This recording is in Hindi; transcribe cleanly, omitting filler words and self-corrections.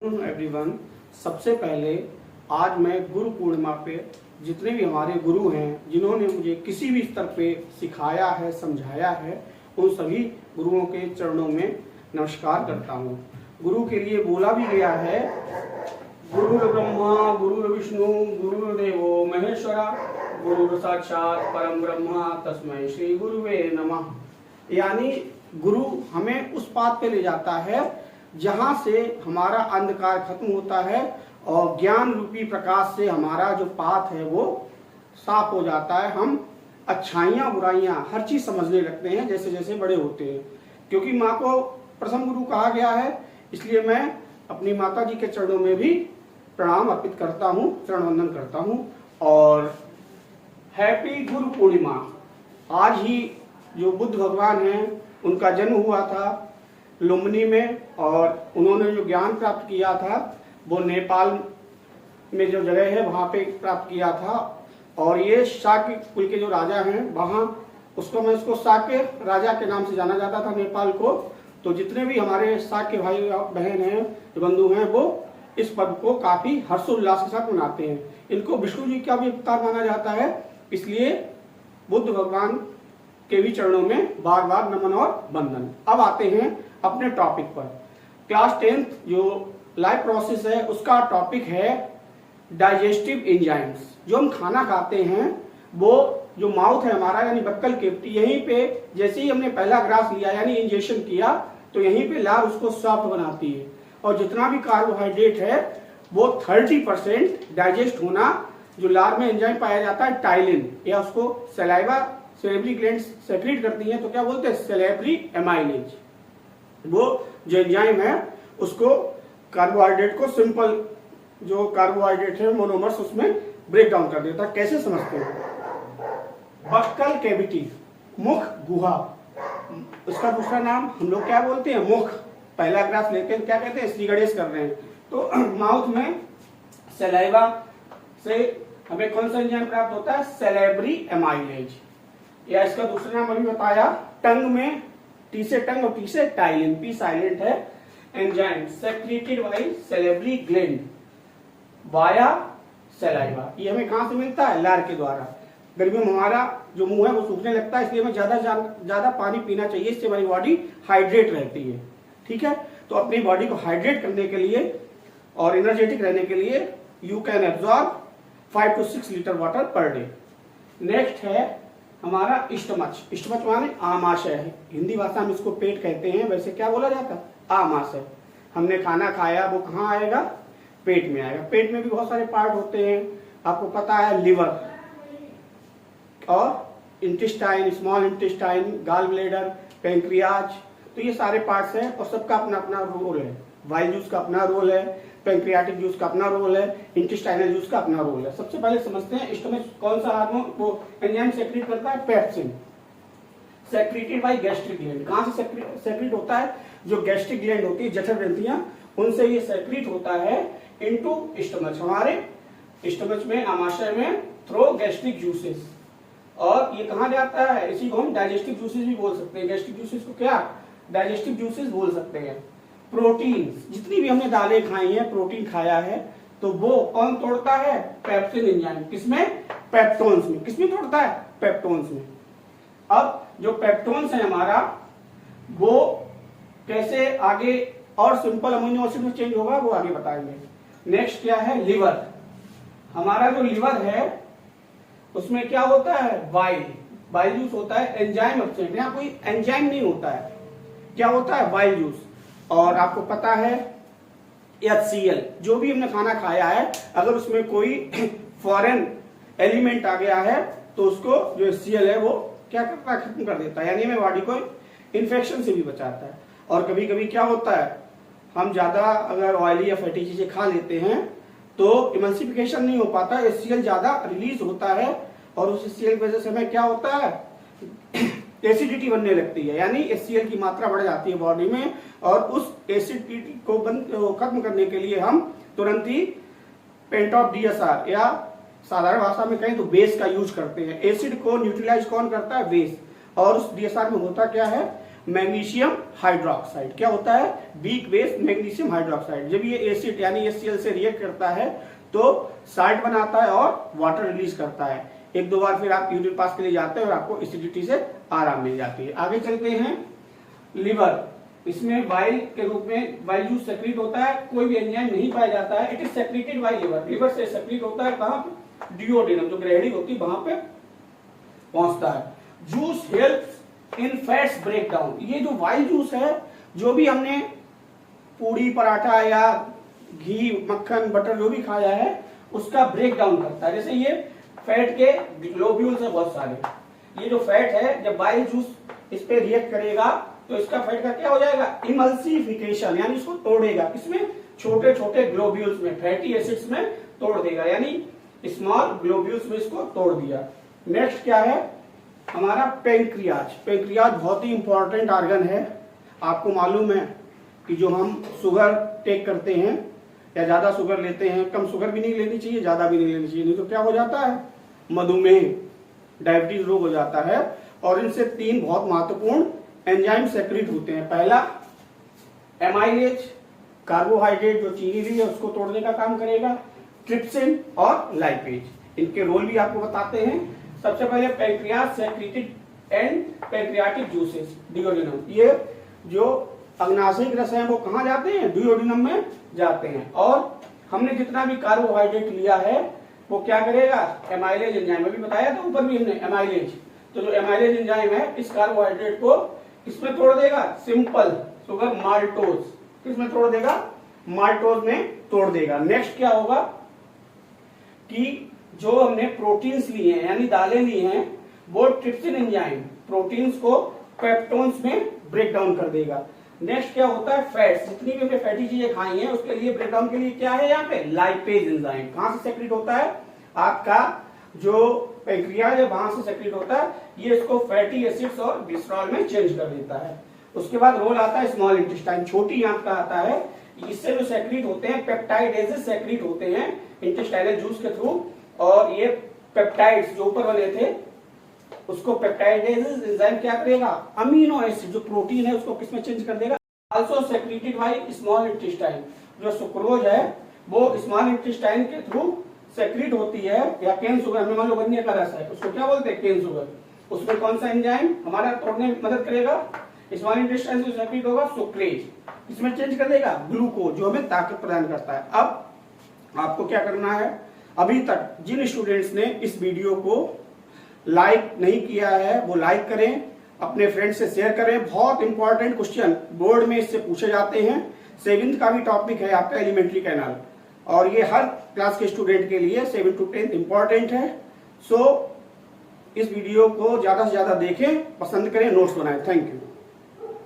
एवरीवन, सबसे पहले आज मैं गुरु पूर्णिमा पे जितने भी हमारे गुरु हैं जिन्होंने मुझे किसी भी स्तर पे सिखाया है, समझाया है, उन सभी गुरुओं के चरणों में नमस्कार करता हूँ। गुरु के लिए बोला भी गया है, गुरु ब्रह्मा गुरु विष्णु गुरुदेवो महेश्वरा गुरु साक्षात परम ब्रह्मा तस्मै श्री गुरुवे नमः। यानी गुरु हमें उस पाथ पे ले जाता है जहाँ से हमारा अंधकार खत्म होता है और ज्ञान रूपी प्रकाश से हमारा जो पाथ है वो साफ हो जाता है। हम अच्छाइयाँ बुराइयाँ हर चीज़ समझने लगते हैं जैसे जैसे बड़े होते हैं। क्योंकि माँ को प्रथम गुरु कहा गया है, इसलिए मैं अपनी माता जी के चरणों में भी प्रणाम अर्पित करता हूँ, चरण वंदन करता हूँ। और हैप्पी गुरु पूर्णिमा। आज ही जो बुद्ध भगवान हैं उनका जन्म हुआ था लुम्बिनी में, और उन्होंने जो ज्ञान प्राप्त किया था वो नेपाल में जो जगह है वहाँ पे प्राप्त किया था। और ये शाक्य कुल के जो राजा हैं वहाँ उसको शाक्य राजा के नाम से जाना जाता था नेपाल को। तो जितने भी हमारे शाक्य भाई बहन हैं, बंधु हैं, वो इस पर्व को काफी हर्षोल्लास के साथ मनाते हैं। इनको विष्णु जी का भी अवतार माना जाता है, इसलिए बुद्ध भगवान के भी चरणों में बार बार नमन और वंदन। अब आते हैं अपने टॉपिक पर। क्लास 10th जो लाइफ प्रोसेस है उसका टॉपिक है डाइजेस्टिव एंजाइम्स। जो हम खाना खाते हैं वो जो माउथ है हमारा यानी बक्कल केवटी, यहीं पे जैसे ही हमने पहला ग्रास लिया यानी इंजेक्शन किया तो यहीं पे लार उसको सॉफ्ट बनाती है। और जितना भी कार्बोहाइड्रेट है वो 30% डाइजेस्ट होना जो लार में एंजाइम पाया जाता है टाइलिन, या उसको सलाइवा सेलेब्री ग्लैंड सेक्रेट करती हैं तो क्या बोलते हैं सेलेब्री एमाइलेज। वो जो एंजाइम है उसको कार्बोहाइड्रेट को सिंपल जो कार्बोहाइड्रेट है मोनोमर्स उसमें ब्रेक डाउन कर देता है। कैसे समझते हैं? बक्कल कैविटी, मुख गुहा, उसका दूसरा नाम हम लोग क्या बोलते हैं मुख। पहला ग्रास लेते हैं क्या कहते हैं श्रीगणेश कर रहे हैं तो माउथ में सलाइवा से हमें कौन सा एंजाइम प्राप्त होता है सेलेब्री एमाइलेज, या इसका दूसरा नाम अभी बताया टंग में टी से टंग और टी से टाइलिन, पी साइलेंट है, enzyme secreted by salivary gland via saliva. ये हमें कहां से मिलता है? लार के द्वारा। गर्मियों में हमारा जो मुंह है वो सूखने लगता है, इसलिए हमें ज्यादा पानी पीना चाहिए, इससे हमारी बॉडी हाइड्रेट रहती है। ठीक है, तो अपनी बॉडी को हाइड्रेट करने के लिए और एनर्जेटिक रहने के लिए you can absorb 5 to 6 litre water per day. Next है हमारा स्टमच। स्टमच माने आमाशय है, हिंदी भाषा में इसको पेट कहते हैं, वैसे क्या बोला जाता है? आमाशय। हमने खाना खाया वो कहाँ आएगा? पेट में आएगा। पेट में भी बहुत सारे पार्ट होते हैं, आपको पता है लिवर और intestine, small intestine, gall bladder, pancreas, तो ये सारे पार्ट्स हैं और सबका अपना अपना रोल है। वाइल जूस का अपना रोल है, पेंक्रियाटिक जूस का अपना रोल है, इंटेस्टाइनल जूस का अपना रोल है। सबसे पहले समझते हैं स्टमच कौन सा हार्मोन वो एंजाइम सेक्रेट करता है? Pepsin, secreted by gastric gland. कहां से सेक्रेट होता है? जो गैस्ट्रिक ग्लैंड होती है, जठर ग्रंथियां, उनसे ये सेक्रेट होता है इनटू स्टमच, हमारे स्टमच में, आमाशय में, थ्रो गैस्ट्रिक जूसेस। और ये कहां जाता है? इसी को हम डाइजेस्टिव जूसेस भी बोल सकते हैं। गैस्ट्रिक जूसेस को क्या डाइजेस्टिव जूसेस बोल सकते हैं। प्रोटीन, जितनी भी हमने दालें खाई हैं, प्रोटीन खाया है, तो वो कौन तोड़ता है? Pepsin enzyme. किसमें? पेप्टोन्स में। किसमें तोड़ता है? पेप्टोन्स में। अब जो पेप्टोन्स है हमारा वो कैसे आगे और सिंपल अमीनो एसिड में चेंज होगा वो आगे बताएंगे। नेक्स्ट क्या है? लिवर। हमारा जो लिवर है उसमें क्या होता है? वाइल जूस होता है। एंजाइम एब्सेंट, यहाँ कोई एंजाइम नहीं होता है, क्या होता है? While juice. और आपको पता है HCl, जो भी हमने खाना खाया है अगर उसमें कोई फॉरेन एलिमेंट आ गया है तो उसको जो HCl है वो क्या करता है? खत्म कर देता है, यानी हमें बॉडी को इन्फेक्शन से भी बचाता है। और कभी कभी क्या होता है, हम ज्यादा अगर ऑयली या फैटी चीजें खा लेते हैं तो इमल्सिफिकेशन नहीं हो पाता, HCl ज्यादा रिलीज होता है और उस HCl की वजह से हमें क्या होता है? एसिडिटी बनने लगती है, यानी HCl की मात्रा बढ़ जाती है बॉडी में। और उस एसिडिटी को खत्म करने के लिए हम तुरंत ही पेंट ऑफ DSR या साधारण भाषा में कहें तो बेस का यूज करते हैं। एसिड को न्यूट्रलाइज कौन करता है? बेस। और उस DSR में होता क्या है? Magnesium hydroxide. क्या होता है? Weak base magnesium hydroxide. जब ये एसिड यानी HCl से रिएक्ट करता है तो साल्ट बनाता है और वाटर रिलीज करता है। एक दो बार फिर आप यूरिन पास के लिए जाते हैं और आपको एसिडिटी से आराम मिल जाती है। आगे चलते हैं, लिवर। इसमें वाइल के रूप में वाइल जूस सेक्रेट होता है, कोई भी एंजाइम नहीं पाया जाता है। It is secreted bye liver. Liver से सेक्रेट होता है कहां पे? डिओडिनम, जो ग्रेहड़ी होती है वहां पे पहुंचता है। Juice helps in fats break down. ये जो वाइल जूस है, जो भी हमने पूड़ी पराठा या घी मक्खन बटर जो भी खाया है उसका ब्रेक डाउन करता है। जैसे ये फैट के ग्लोब्यूल्स है बहुत सारे, ये जो फैट है जब वाइल जूस इस पे रिएक्ट करेगा तो इसका फैट का क्या हो जाएगा? इमल्सिफिकेशन, यानी इसको तोड़ेगा। किसमें? छोटे छोटे ग्लोब्यूल्स में, फैटी एसिड्स में तोड़ देगा, यानी स्मॉल ग्लोब्यूल्स में इसको तोड़ दिया। नेक्स्ट क्या है हमारा? पेंक्रियाज। पेंक्रियाज बहुत ही इंपॉर्टेंट ऑर्गन है। आपको मालूम है कि जो हम शुगर टेक करते हैं या ज्यादा शुगर लेते हैं, कम शुगर भी नहीं लेनी चाहिए, ज्यादा भी नहीं लेनी चाहिए, नहीं तो क्या हो जाता है? मधुमेह, डायबिटीज रोग हो जाता है। और इनसे 3 बहुत महत्वपूर्ण एंजाइम सेक्रेट होते हैं। पहला एमाइलेज, कार्बोहाइड्रेट जो चीनी भी है उसको तोड़ने का काम करेगा। ट्रिप्सिन और लाइपेज, इनके रोल भी आपको बताते हैं। सबसे पहले pancreas secreted and pancreatic juices, duodenum. ये जो अग्नाशयिक रस है वो कहाँ जाते हैं? डिओडिनम में जाते हैं। और हमने जितना भी कार्बोहाइड्रेट लिया है वो क्या करेगा? एमाइलेज एंजाइम, अभी बताया था ऊपर भी हमने एमाइलेज। तो जो एमाइलेज एंजाइम है इस कार्बोहाइड्रेट को किसमें तोड़ देगा? Simple sugar maltose. किसमें तोड़ देगा? माल्टोज में तोड़ देगा। नेक्स्ट क्या होगा कि जो हमने प्रोटीन्स लिए हैं यानी दालें ली हैं, वो ट्रिप्सिन एंजाइम प्रोटीन्स को पेप्टोन्स में ब्रेक डाउन कर देगा। नेक्स्ट क्या होता है? फैट्स। जितनी भी हमने फैटी चीजें खाई हैं उसके लिए ब्रेक डाउन के लिए क्या है यहाँ पे? Lipase enzyme. कहां से सेक्रेट होता है? आपका जो पैंक्रियाज है वहां से सेक्रेट होता है। ये इसको फैटी एसिड्स और ग्लिसरॉल में चेंज कर देता है। उसके बाद रोल आता है स्मॉल इंटेस्टाइन, छोटी आंत का आता है। इससे जो सेक्रेट होते हैं पेप्टाइडेजेस सेक्रेट होते हैं इंटेस्टाइनल जूस के थ्रू। और ये पेप्टाइड्स जो ऊपर बने थे उसको पेप्टाइडेजेस एंजाइम क्या करेगा? अमीनो एसिड जो प्रोटीन है उसको किसमें चेंज कर देगा? Also secreted by small intestine. जो सुक्रोज है वो स्मॉल इंटेस्टाइन के थ्रू सेक्रेट होती है। या केन शुगर, हमें मान लो गन्ने का रस है उसको क्या बोलते हैं? Cane sugar. उसमें कौन सा एंजाइम हमारा तोड़ने में मदद करेगा? स्मॉल इंटेस्टाइन से सेक्रेट होगा सुक्रेज। इसमें चेंज कर देगा ग्लूकोज जो हमें ताकत प्रदान करता है। अब आपको क्या करना है? अभी तक जिन स्टूडेंट्स ने इस वीडियो को लाइक नहीं किया है वो लाइक करें, अपने फ्रेंड से शेयर करें। बहुत इंपॉर्टेंट क्वेश्चन बोर्ड में इससे पूछे जाते हैं। 7th का भी टॉपिक है आपका एलिमेंट्री कैनाल, और ये हर क्लास के स्टूडेंट के लिए 7 to 10 इंपॉर्टेंट है। सो इस वीडियो को ज्यादा से ज्यादा देखें, पसंद करें, नोट्स बनाएं। Thank you.